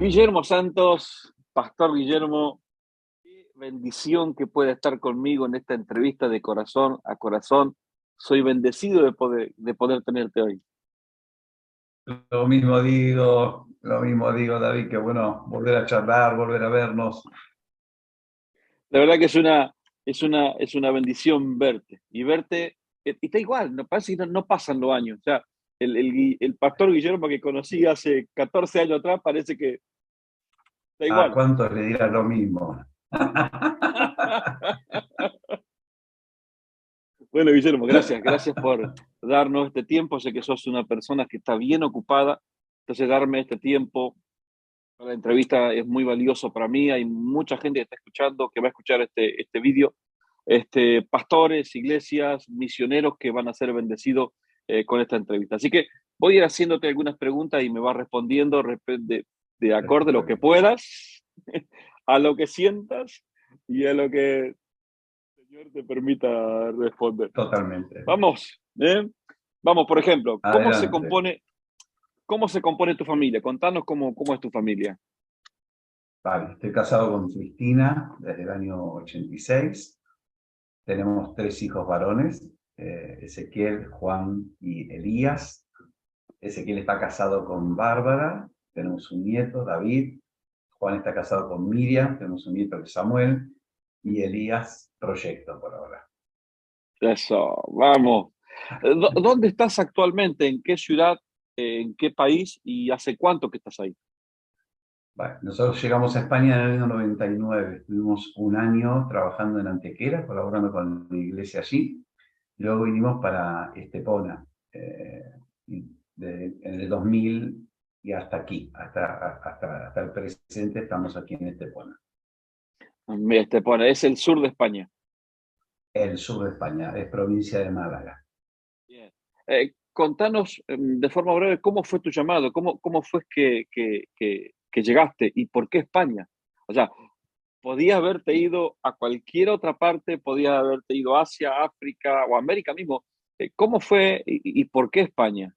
Guillermo Santos, Pastor Guillermo, qué bendición que pueda estar conmigo en esta entrevista de corazón a corazón. Soy bendecido de poder tenerte hoy. Lo mismo digo, David, que bueno, volver a charlar, volver a vernos. La verdad que es una bendición verte. Y verte, y está igual, no, parece que no pasan los años. O sea, el Pastor Guillermo que conocí hace 14 años atrás parece que está ¿A igual. cuántos le dirás lo mismo? Bueno, Guillermo, gracias por darnos este tiempo. Sé que sos una persona que está bien ocupada, entonces darme este tiempo para la entrevista es muy valioso para mí. Hay mucha gente que está escuchando, que va a escuchar este vídeo, pastores, iglesias, misioneros que van a ser bendecidos con esta entrevista. Así que voy a ir haciéndote algunas preguntas y me vas respondiendo de acorde a lo que Perfecto. puedas, a lo que sientas y a lo que el Señor te permita responder. Totalmente. Vamos, ¿eh? Vamos, por ejemplo, Adelante. cómo se compone tu familia? Contanos cómo es tu familia. Vale, estoy casado con Cristina desde el año 86. Tenemos tres hijos varones, Ezequiel, Juan y Elías. Ezequiel está casado con Bárbara. Tenemos un nieto, David. Juan está casado con Miriam. Tenemos un nieto que es Samuel. Y Elías, proyecto por ahora. Eso, vamos. ¿Dónde estás actualmente? ¿En qué ciudad? ¿En qué país? ¿Y hace cuánto que estás ahí? Vale, nosotros llegamos a España en el año 99. Estuvimos un año trabajando en Antequera, colaborando con la iglesia allí. Luego vinimos para Estepona, en el 2000 y hasta aquí, hasta el presente estamos aquí en Estepona, Es el sur de España. el sur de España, es provincia de Málaga. Bien. Contanos de forma breve cómo fue tu llamado, cómo fue que llegaste y por qué España. O sea, podías haberte ido a cualquier otra parte, podías haberte ido a Asia, África o América mismo. ¿Cómo fue y por qué España?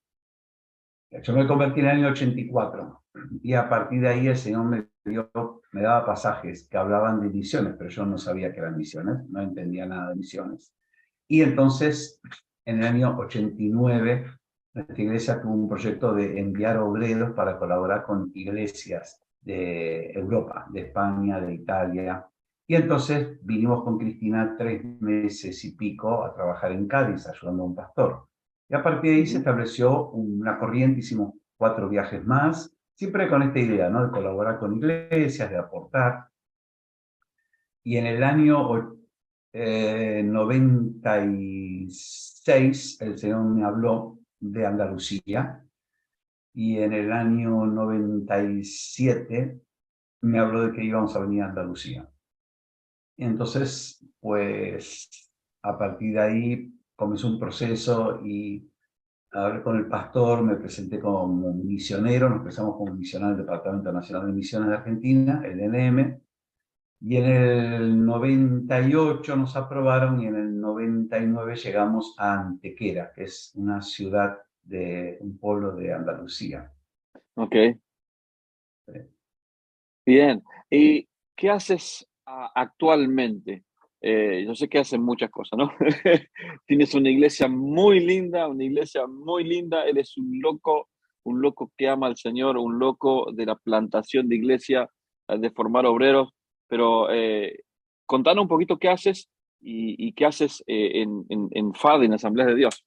Yo me convertí en el año 84 y a partir de ahí el Señor me daba pasajes que hablaban de misiones, pero yo no sabía que eran misiones, no entendía nada de misiones. Y entonces, en el año 89, nuestra iglesia tuvo un proyecto de enviar obreros para colaborar con iglesias de Europa, de España, de Italia. Y entonces vinimos con Cristina 3 meses y pico a trabajar en Cádiz, ayudando a un pastor. Y a partir de ahí se Ujú. estableció una corriente, hicimos 4 viajes más, siempre con esta idea, ¿no? De colaborar con iglesias, de aportar. Y en el año 96 el Señor me habló de Andalucía y en el año 97 me habló de que íbamos a venir a Andalucía. Y entonces, pues, a partir de ahí comenzó un proceso y hablé con el pastor, me presenté como misionero, nos empezamos como misionero del Departamento Nacional de Misiones de Argentina, el DNM. Y en el 98 nos aprobaron y en el 99 llegamos a Antequera, que es una ciudad de un pueblo de Andalucía. Ok, bien. ¿Y qué haces actualmente? Yo sé que haces muchas cosas, ¿no? Tienes una iglesia muy linda, eres un loco que ama al Señor, un loco de la plantación de iglesia, de formar obreros, pero contanos un poquito qué haces y qué haces en FAD, en Asambleas de Dios.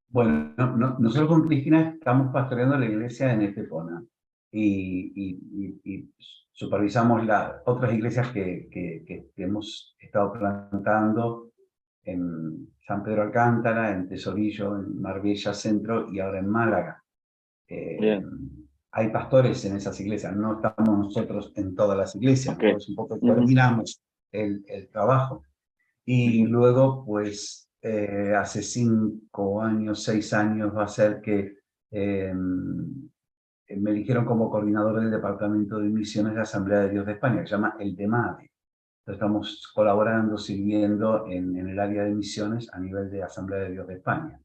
Bueno, nosotros con Cristina estamos pastoreando la iglesia en Estepona y supervisamos las otras iglesias que hemos estado plantando en San Pedro Alcántara, en Tesorillo, en Marbella Centro y ahora en Málaga. Eh, Bien, Hay pastores en esas iglesias, no estamos nosotros en todas las iglesias, ok. nosotros un poco Ujú, coordinamos el trabajo. Y ujú. luego, pues, hace 5 años, 6 años va a ser que me eligieron como coordinador del Departamento de Misiones de Asamblea de Dios de España, que se llama el DEMADE. Entonces, estamos colaborando, sirviendo en el área de misiones a nivel de Asamblea de Dios de España.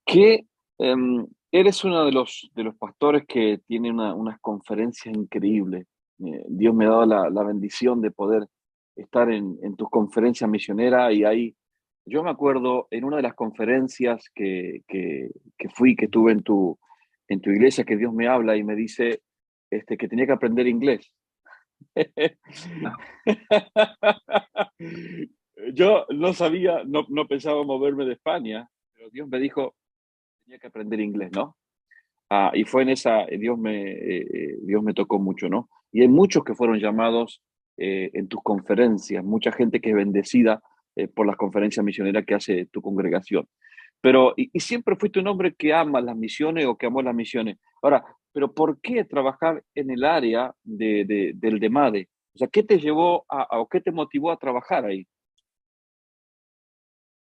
¿Qué, em, Eres uno de los pastores que tiene unas conferencias increíbles. Dios me ha dado la bendición de poder estar en tus conferencias misioneras y ahí, yo me acuerdo en una de las conferencias que fui, que estuve en tu iglesia, que Dios me habla y me dice que tenía que aprender inglés. Yo no sabía, no pensaba moverme de España, pero Dios me dijo, tenía que aprender inglés, ¿no? Y fue en esa, Dios me tocó mucho, ¿no? Y hay muchos que fueron llamados en tus conferencias, mucha gente que es bendecida por las conferencias misioneras que hace tu congregación. Pero, y siempre fuiste un hombre que ama las misiones o que amó las misiones. Ahora, pero ¿por qué trabajar en el área del DEMADE? O sea, ¿qué te llevó o qué te motivó a trabajar ahí?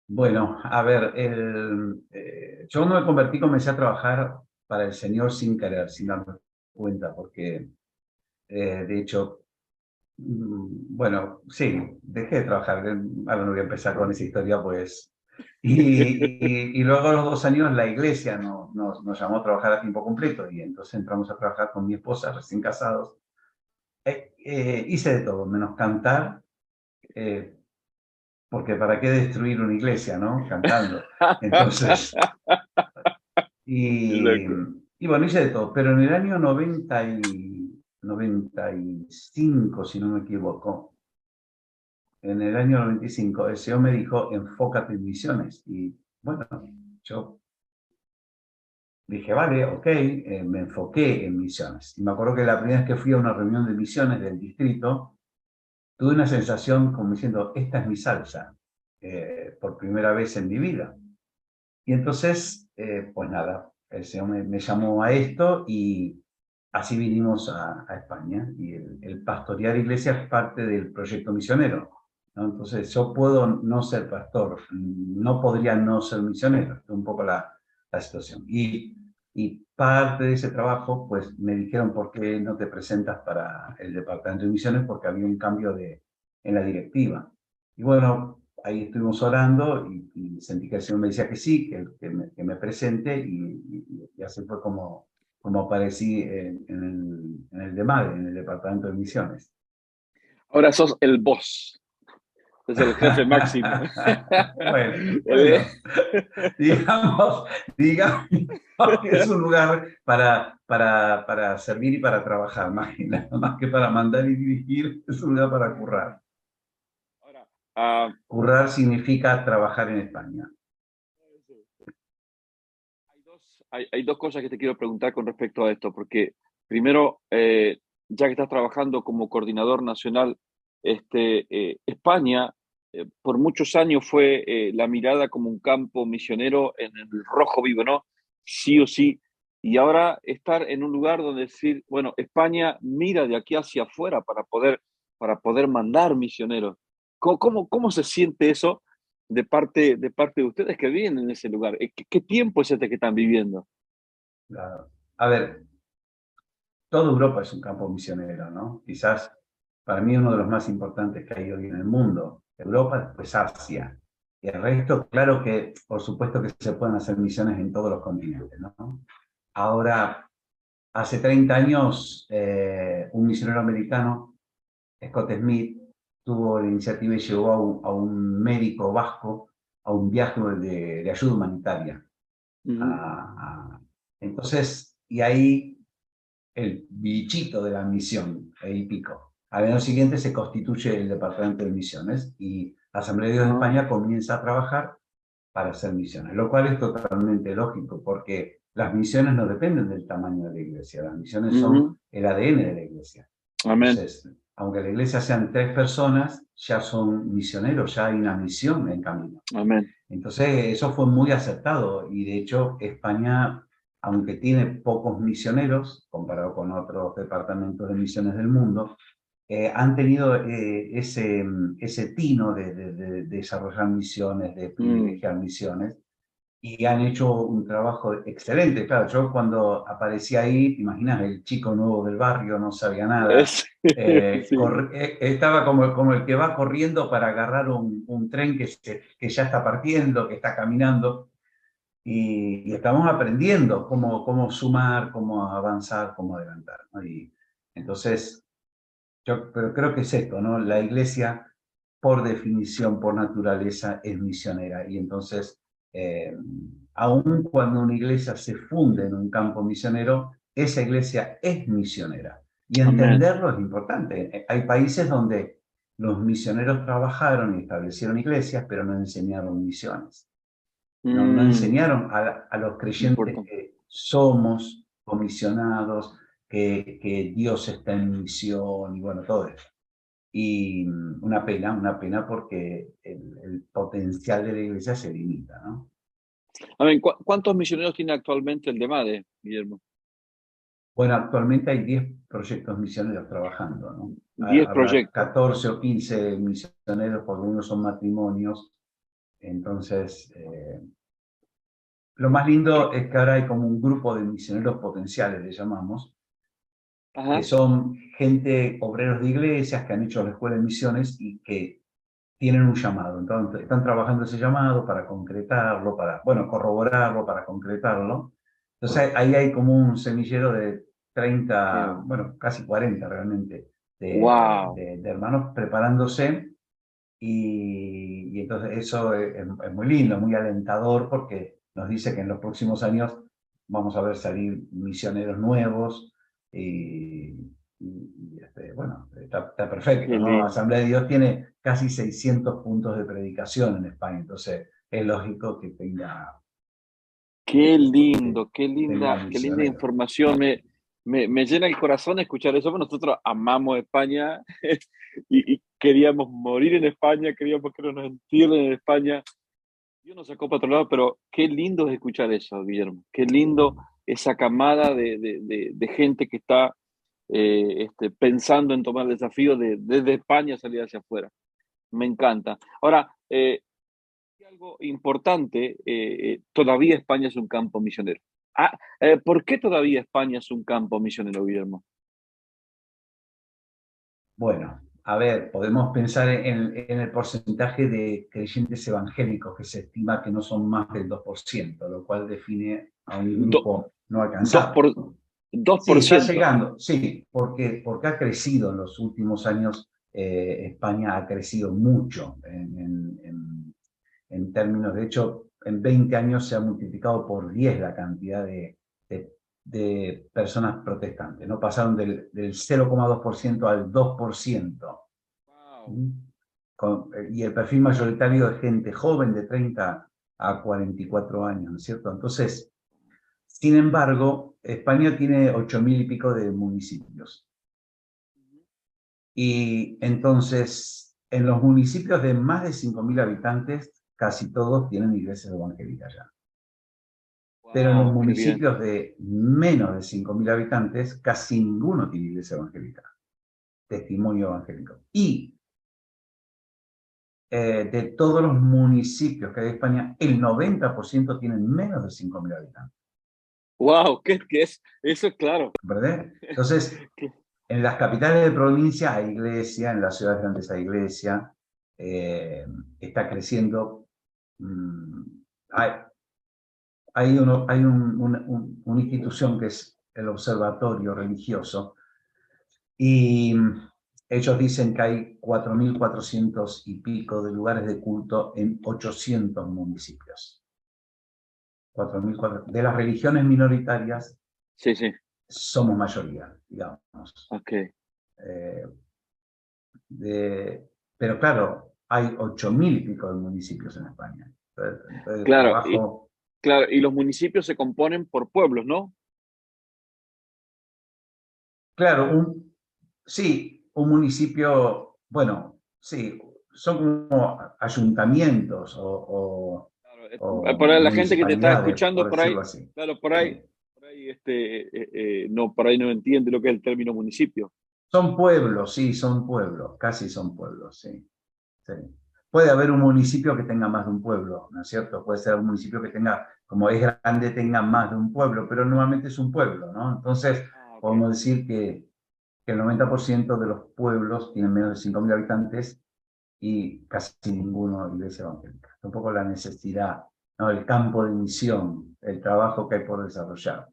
Bueno, a ver, yo me convertí, comencé a trabajar para el Señor sin querer, sin darme cuenta, porque de hecho, bueno, sí, dejé de trabajar. Ahora no voy a empezar con esa historia, pues. Y luego a los 2 años la iglesia nos llamó a trabajar a tiempo completo y entonces entramos a trabajar con mi esposa, recién casados. Hice de todo, menos cantar, eh, porque ¿para qué destruir una iglesia, no? Cantando. Entonces, Qué y, loco. y bueno, hice de todo, pero en el año 95, si no me equivoco, en el año 95, el Señor me dijo, enfócate en misiones. Y bueno, yo dije, vale, ok, me enfoqué en misiones. Y me acuerdo que la primera vez que fui a una reunión de misiones del distrito, tuve una sensación como diciendo, esta es mi salsa, por primera vez en mi vida. Y entonces, pues nada, el Señor me llamó a esto y así vinimos a España. Y el pastorear iglesia es parte del proyecto misionero, ¿no? Entonces, yo puedo no ser pastor, no podría no ser misionero, es un poco la situación. Y parte de ese trabajo, pues me dijeron, ¿por qué no te presentas para el departamento de misiones? Porque había un cambio en la directiva. Y bueno, ahí estuvimos orando y sentí que el Señor me decía que sí, que me presente y así fue como aparecí en el DEMADE, en el Departamento de Misiones. Ahora sos el boss, sos el jefe máximo. Bueno, Eh, bueno, digamos, digamos que es un lugar para servir y para trabajar, más que para mandar y dirigir, es un lugar para currar. Ahora, ah, Currar significa trabajar en España. hay dos cosas que te quiero preguntar con respecto a esto, porque primero, ya que estás trabajando como coordinador nacional, España por muchos años fue la mirada como un campo misionero en el rojo vivo, ¿no? Sí o sí. Y ahora estar en un lugar donde decir, bueno, España mira de aquí hacia afuera para poder mandar misioneros. ¿Cómo se siente eso de parte de ustedes que viven en ese lugar? ¿Qué tiempo es este que están viviendo? A ver, toda Europa es un campo misionero, ¿no? Quizás para mí uno de los más importantes que hay hoy en el mundo. Europa, después Asia. Y el resto, claro que por supuesto que se pueden hacer misiones en todos los continentes, ¿no? Ahora, hace 30 años, un misionero americano, Scott Smith, tuvo la iniciativa y llevó a un médico vasco a un viaje de ayuda humanitaria. Ujú. Entonces, y ahí el bichito de la misión, ahí pico. Al año siguiente se constituye el Departamento de Misiones y la Asamblea de Dios de Ah, España comienza a trabajar para hacer misiones, lo cual es totalmente lógico, porque las misiones no dependen del tamaño de la iglesia, las misiones son ujú. el ADN de la iglesia. Amén, Entonces, aunque la iglesia sean 3 personas, ya son misioneros, ya hay una misión en camino. amén. Entonces, eso fue muy acertado y de hecho España, aunque tiene pocos misioneros comparado con otros departamentos de misiones del mundo, han tenido ese tino de desarrollar misiones, de Mm. privilegiar misiones y han hecho un trabajo excelente. Claro, yo cuando aparecí ahí, te imaginas, el chico nuevo del barrio, no sabía nada. Es, sí. Estaba como el que va corriendo para agarrar un tren que ya está partiendo, que está caminando. y estamos aprendiendo cómo sumar, cómo avanzar, cómo adelantar, ¿no? Y entonces, pero creo que es esto, ¿no? La iglesia, por definición, por naturaleza, es misionera. Y entonces, eh, aun cuando una iglesia se funde en un campo misionero, esa iglesia es misionera. Y Amén. entenderlo es importante. Hay países donde los misioneros trabajaron y establecieron iglesias, pero no enseñaron misiones. No Mm, enseñaron a los creyentes importante. que somos comisionados, que Dios está en misión y bueno, todo eso. Y una pena porque el potencial de la iglesia se limita, ¿no? Amén. ¿Cuántos misioneros tiene actualmente el de MADE, Guillermo? Bueno, actualmente hay 10 proyectos misioneros trabajando, ¿no? 10 Habrá proyectos. 14 o 15 misioneros, porque algunos son matrimonios. Entonces, lo más ¿Qué? lindo es que ahora hay como un grupo de misioneros potenciales, le llamamos, que Ajá. son gente, obreros de iglesias que han hecho la escuela de misiones y que tienen un llamado. Entonces, están trabajando ese llamado para concretarlo, bueno, corroborarlo, para concretarlo. Entonces, ahí hay como un semillero de 30, bueno, casi 40 realmente, Wow. de hermanos preparándose. Y entonces eso es muy lindo, muy alentador, porque nos dice que en los próximos años vamos a ver salir misioneros nuevos bueno, está Qué perfecto, ¿no? lindo. Asamblea de Dios tiene casi 600 puntos de predicación en España, entonces es lógico que tenga Qué linda misioneros. información. Me llena el corazón escuchar eso. Bueno, nosotros amamos España y queríamos morir en España, queríamos que no nos entierren en España. Dios nos sacó para otro lado, pero qué lindo es escuchar eso, Guillermo. Qué lindo esa camada de gente que está pensando en tomar el desafío desde España salir hacia afuera. Me encanta. Ahora, algo importante, todavía España es un campo misionero. ¿Por qué todavía España es un campo misionero, Guillermo? Bueno, a ver, podemos pensar en el porcentaje de creyentes evangélicos que se estima que no son más del 2%, lo cual define a un Do- grupo no dos alcanzado. por, dos Sí, por está ciento. llegando, sí, porque ha crecido en los últimos años. España ha crecido mucho en términos, de hecho, en 20 años se ha multiplicado por 10 la cantidad de personas protestantes, ¿no? Pasaron del 0,2% al 2%. Wow. ¿Mm? Y el perfil mayoritario de gente joven de 30 a 44 años, ¿no es cierto? Entonces, sin embargo, España tiene 8.000 y pico de municipios. Y entonces, en los municipios de más de 5.000 habitantes, casi todos tienen iglesias evangélicas ya. Pero en los Wow, qué bien. municipios de menos de 5.000 habitantes, casi ninguno tiene iglesia evangélica, testimonio evangélico. Y de todos los municipios que hay en España, el 90% tienen menos de 5.000 habitantes, Wow, ¿qué es? Eso es claro. ¿verdad? Entonces, en las capitales de provincia hay iglesia, en las ciudades grandes hay iglesia, eh, está creciendo. mm, hay una institución que es el Observatorio Religioso, y ellos dicen que hay 4.400 y pico de lugares de culto en 800 municipios. 4.400. De las religiones minoritarias Sí, sí, somos mayoría, digamos. ok. Eh, pero claro, hay 8.000 y pico de municipios en España. Entonces, el Claro, trabajo, claro, y los municipios se componen por pueblos, ¿no? claro, sí, un municipio, bueno, sí, son como ayuntamientos Claro, o para la gente que te está municipalidades, escuchando por por ahí, decirlo así. claro, Sí. no, por ahí no entiende lo que es el término municipio. Son pueblos, sí, son pueblos, casi son pueblos, sí. Sí. Puede haber un municipio que tenga más de un pueblo, ¿no es cierto? Puede ser un municipio que tenga, como es grande, tenga más de un pueblo, pero normalmente es un pueblo, ¿no? Entonces, Ah, ok. podemos decir que el 90% de los pueblos tienen menos de 5.000 habitantes y casi ninguno iglesia evangélica. Es un poco la necesidad. ¿no? El campo de misión, el trabajo que hay por desarrollar.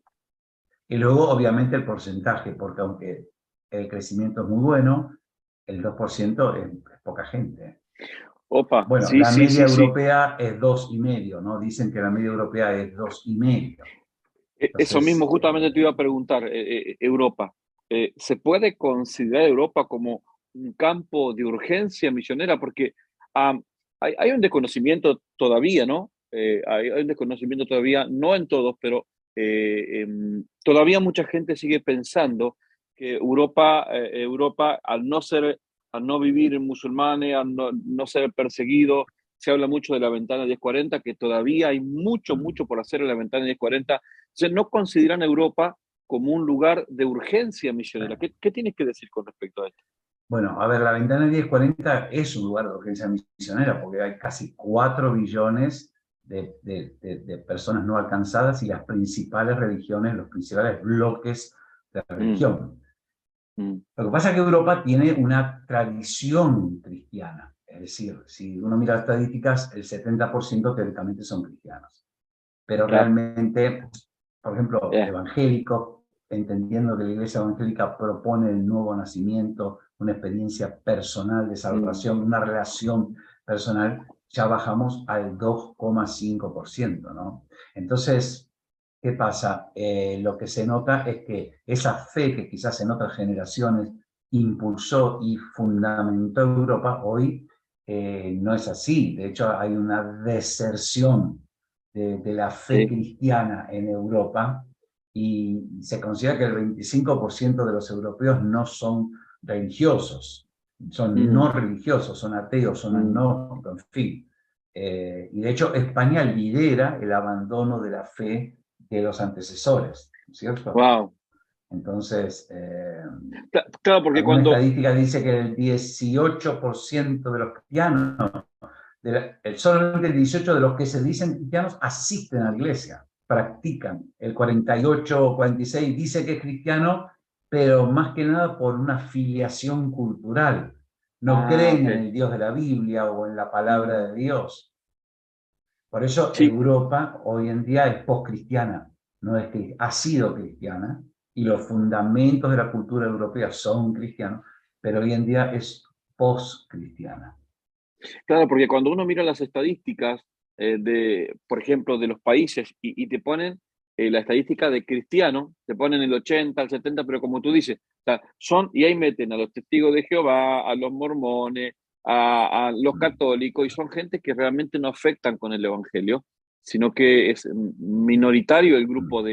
Y luego, obviamente, el porcentaje, porque aunque el crecimiento es muy bueno, el 2% es poca gente. Opa, Bueno, sí, la sí, media sí, sí. europea es 2,5, ¿no? Dicen que la media europea es 2,5. Eso mismo Entonces, justamente te iba a preguntar, Europa. ¿Se puede considerar Europa como un campo de urgencia misionera? Porque hay un desconocimiento todavía, ¿no? Hay un desconocimiento todavía, no en todos, pero todavía mucha gente sigue pensando que Europa, al no vivir en musulmanes, al no ser perseguido, se habla mucho de la ventana 1040, que todavía hay mucho, mucho por hacer en la ventana 1040. Sea, no consideran Europa como un lugar de urgencia misionera. ¿Qué tienes que decir con respecto a esto? bueno, a ver, la ventana 1040 es un lugar de urgencia misionera porque hay casi 4 billones de personas no alcanzadas y las principales religiones, los principales bloques de Mm, religión. mm, Lo que pasa es que Europa tiene una tradición cristiana. Es decir, si uno mira las estadísticas, el 70% teóricamente son cristianos. Pero claro. realmente, por ejemplo, Eh, evangélicos, entendiendo que la Iglesia Evangélica propone el nuevo nacimiento, una experiencia personal de mm, salvación, una relación personal, ya bajamos al 2,5%, ¿no? Entonces, ¿qué pasa? Lo que se nota es que esa fe que quizás en otras generaciones impulsó y fundamentó Europa, hoy no es así. De hecho, hay una deserción de la fe sí. cristiana en Europa y se considera que el 25% de los europeos no son religiosos, son Mm, no religiosos, son ateos, son mm. agnósticos, en fin. Y de hecho España lidera el abandono de la fe de los antecesores, ¿cierto? Wow. Entonces, Claro, porque alguna cuando... estadística dice que el 18% de los cristianos solamente el 18 de los que se dicen cristianos asisten a la iglesia, practican. El 48 o 46 dice que es cristiano, pero más que nada por una filiación cultural. No Ah, creen ok. en el Dios de la Biblia o en la palabra Mm, de Dios. Por eso sí, Europa hoy en día es post-cristiana, no es que ha sido cristiana y los fundamentos de la cultura europea son cristianos, pero hoy en día es post-cristiana. claro, porque cuando uno mira las estadísticas por ejemplo, de los países y te ponen la estadística de cristiano, te ponen el 80, el 70, pero como tú dices, o sea, y ahí meten a los testigos de Jehová, a los mormones, a los católicos, y son gente que realmente no afectan con el evangelio, sino que es minoritario el grupo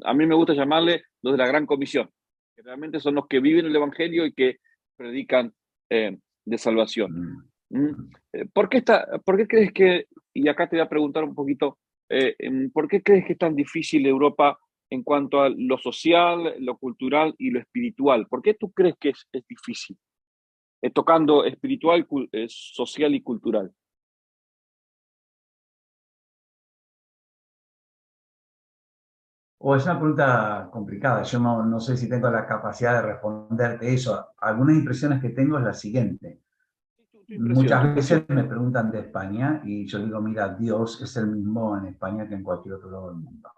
a mí me gusta llamarle los de la gran comisión, que realmente son los que viven el evangelio y que predican de salvación. ¿Mm? ¿Por qué crees que, y acá te voy a preguntar un poquito, ¿por qué crees que es tan difícil Europa en cuanto a lo social, lo cultural y lo espiritual? ¿Por qué tú crees que es difícil? Tocando espiritual, social y cultural. O es una pregunta complicada, yo no sé si tengo la capacidad de responderte eso. Algunas impresiones que tengo es la siguiente. Tu impresión, tu Muchas veces impresión. me preguntan de España y yo digo, mira, Dios es el mismo en España que en cualquier otro lado del mundo.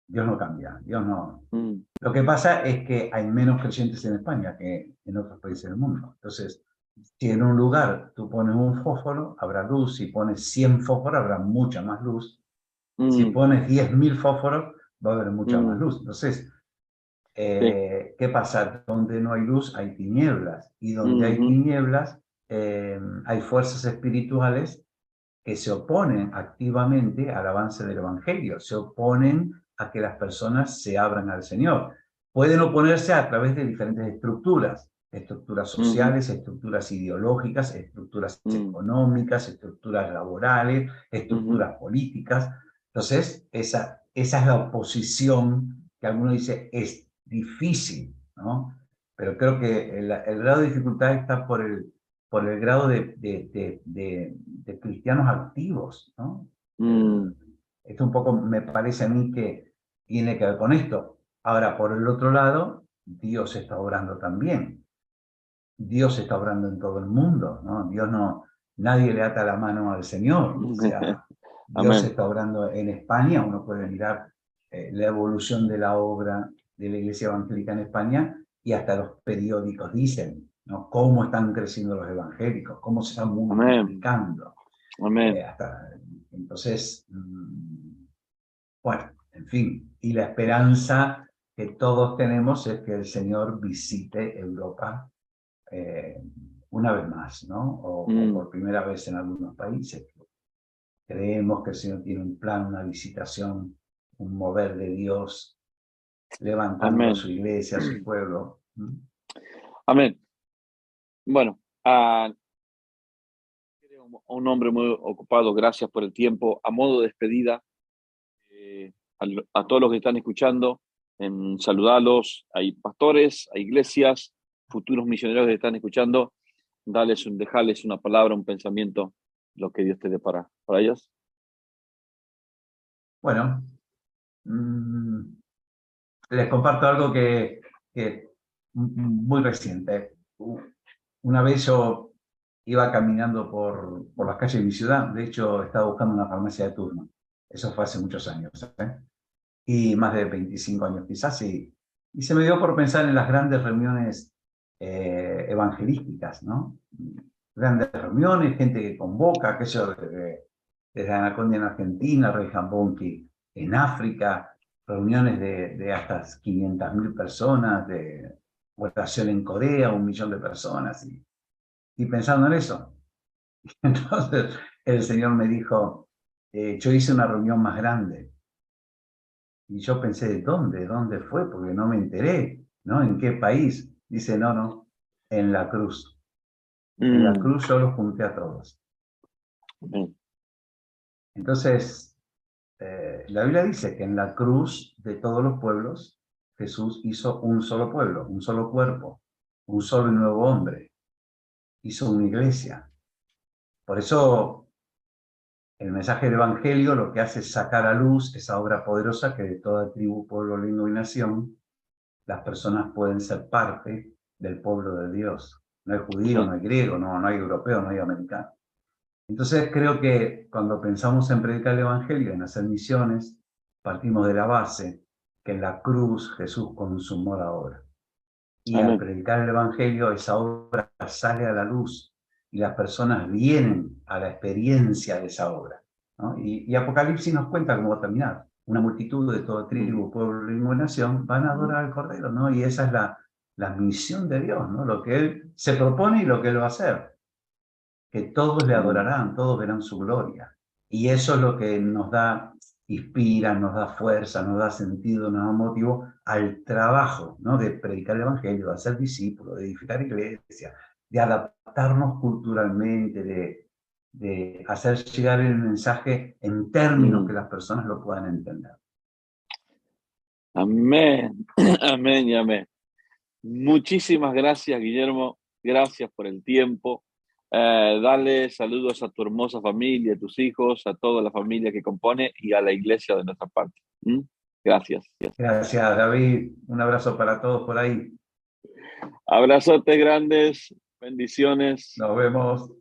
Dios no cambia, Dios no. Mm, Lo que pasa es que hay menos creyentes en España que en otros países del mundo. Entonces, si en un lugar tú pones un fósforo, habrá luz. Si pones 100 fósforos, habrá mucha más luz. Si mm, pones 10,000 fósforos, va a haber mucha más mm, luz. Entonces, sí. ¿qué pasa? Donde no hay luz hay tinieblas. Y donde hay Ujú, tinieblas, hay fuerzas espirituales que se oponen activamente al avance del Evangelio, se oponen a que las personas se abran al Señor. Pueden oponerse a través de diferentes estructuras, estructuras ujú, sociales, estructuras ideológicas, estructuras mm, económicas, estructuras laborales, ujú, estructuras políticas. Entonces, esa es la oposición que alguno dice es difícil, ¿no? Pero creo que el grado de dificultad está por el grado de cristianos activos, ¿no? mm, Esto un poco me parece a mí que tiene que ver con esto. Ahora, por el otro lado, Dios está obrando también. Dios está obrando en todo el mundo, ¿no? Dios no, nadie le ata la mano al Señor. O sea, Dios Amén. está obrando en España. Uno puede mirar la evolución de la obra de la Iglesia Evangélica en España y hasta los periódicos dicen, ¿no?, cómo están creciendo los evangélicos, cómo se están Amén. multiplicando. Amén. Entonces, bueno, en fin, y la esperanza que todos tenemos es que el Señor visite Europa una vez más, ¿no? O Mm. por primera vez en algunos países. Creemos que el Señor tiene un plan, una visitación, un mover de Dios, levantando a Amén. su iglesia, a su pueblo. Amén. Bueno, un hombre muy ocupado, gracias por el tiempo. A modo de despedida, a todos los que están escuchando, saludarlos. Hay pastores, hay iglesias, futuros misioneros que están escuchando. Dejarles una palabra, un pensamiento, lo que Dios te dé para ellos. Bueno, les comparto algo que muy reciente. Una vez yo iba caminando por las calles de mi ciudad. De hecho, estaba buscando una farmacia de turno. Eso fue hace muchos años, ¿eh? Y más de 25 años quizás, y se me dio por pensar en las grandes reuniones evangelísticas, ¿no? Grandes reuniones, gente que convoca, aquello desde Anacondia en Argentina, Rey Jambonqui en África, reuniones de hasta 500.000 personas, de votación en Corea, 1 millón de personas, y pensando en eso. Entonces el Señor me dijo, yo hice una reunión más grande. Y yo pensé, ¿dónde? ¿Dónde fue? Porque no me enteré, ¿no? ¿En qué país? Dice, no, no, en la cruz. En la Mm. cruz yo los junté a todos. Amén. Entonces, la Biblia dice que en la cruz de todos los pueblos, Jesús hizo un solo pueblo, un solo cuerpo, un solo y nuevo hombre. Hizo una iglesia. Por eso el mensaje del Evangelio lo que hace es sacar a luz esa obra poderosa que de toda tribu, pueblo, lengua y nación las personas pueden ser parte del pueblo de Dios. No hay judío, no Sí. hay griego, no hay europeo, no hay americano. Entonces creo que cuando pensamos en predicar el Evangelio, en hacer misiones, partimos de la base que en la cruz Jesús consumó la obra. Y al Amén. predicar el Evangelio, esa obra sale a la luz y las personas vienen a la experiencia de esa obra, ¿no? Y Apocalipsis nos cuenta cómo va a terminar. Una multitud de toda Mm. tribu, pueblo, lengua y nación van a Mm. adorar al Cordero, ¿no? Y esa es la misión de Dios, ¿no? Lo que Él se propone y lo que Él va a hacer. Que todos le Amén. adorarán, todos verán su gloria. Y eso es lo que nos da, inspira, nos da fuerza, nos da sentido, nos da motivo al trabajo, ¿no? De predicar el Evangelio, de hacer discípulos, de edificar iglesia, de adaptarnos culturalmente, de hacer llegar el mensaje en términos que Mm. las personas lo puedan entender. Amén. Amén y amén. Muchísimas gracias, Guillermo. Gracias por el tiempo. Dale saludos a tu hermosa familia, a tus hijos, a toda la familia que compone y a la iglesia de nuestra parte. ¿Mm? Gracias. Gracias, David. Un abrazo para todos por ahí. Abrazotes grandes, bendiciones. Nos vemos.